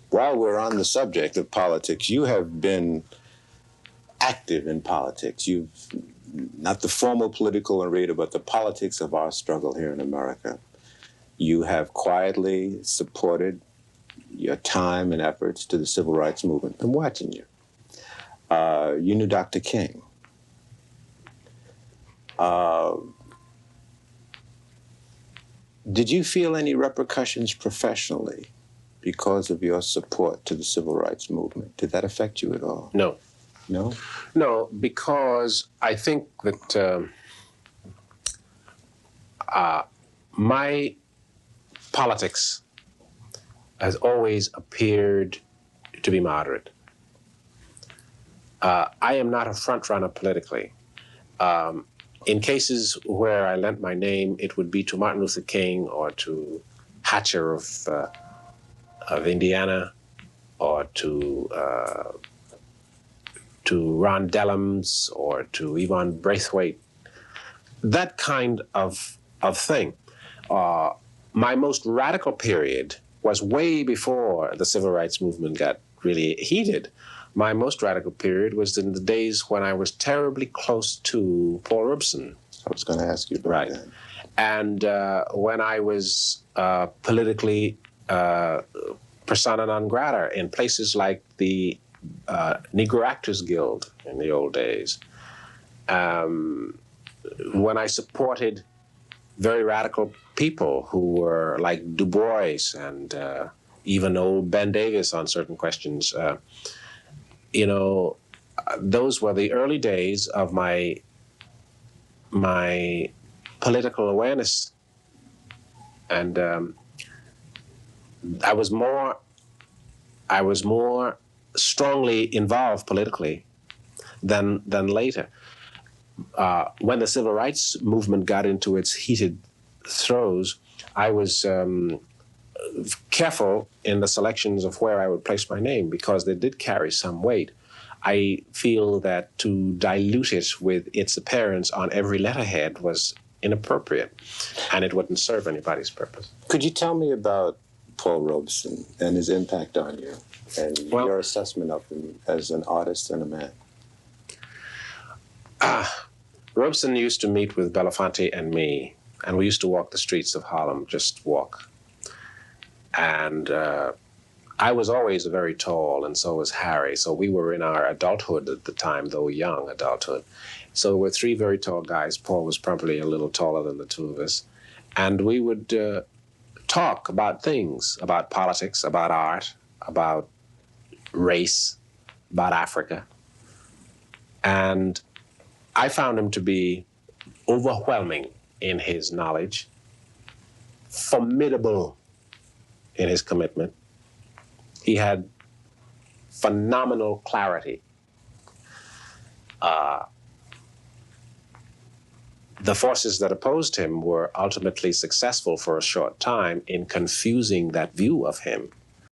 While we're on the subject of politics, you have been active in politics. You've not the formal political arena, but the politics of our struggle here in America. You have quietly supported your time and efforts to the civil rights movement. I'm watching you. You knew Dr. King. Did you feel any repercussions professionally because of your support to the civil rights movement? Did that affect you at all? No. No? No, because I think that my politics has always appeared to be moderate. I am not a front runner politically. In cases where I lent my name, it would be to Martin Luther King or to Hatcher of Indiana, or to Ron Dellums, or to Yvonne Braithwaite, that kind of thing. My most radical period was way before the civil rights movement got really heated. My most radical period was in the days when I was terribly close to Paul Robeson. I was going to ask you about that. And when I was politically persona non grata in places like the Negro Actors Guild in the old days, when I supported very radical people who were like Du Bois and even old Ben Davis on certain questions, you know, those were the early days of my political awareness, and I was more strongly involved politically than later. When the civil rights movement got into its heated throes, I was careful in the selections of where I would place my name, because they did carry some weight. I feel that to dilute it with its appearance on every letterhead was inappropriate, and it wouldn't serve anybody's purpose. Could you tell me about Paul Robeson and his impact on you, and your assessment of him as an artist and a man? Robeson used to meet with Belafonte and me, and we used to walk the streets of Harlem, just walk. And I was always very tall, and so was Harry. So we were in our adulthood at the time, though young adulthood. So there were three very tall guys. Paul was probably a little taller than the two of us. And we would talk about things, about politics, about art, about race, about Africa. And I found him to be overwhelming in his knowledge, formidable in his commitment. He had phenomenal clarity. The forces that opposed him were ultimately successful for a short time in confusing that view of him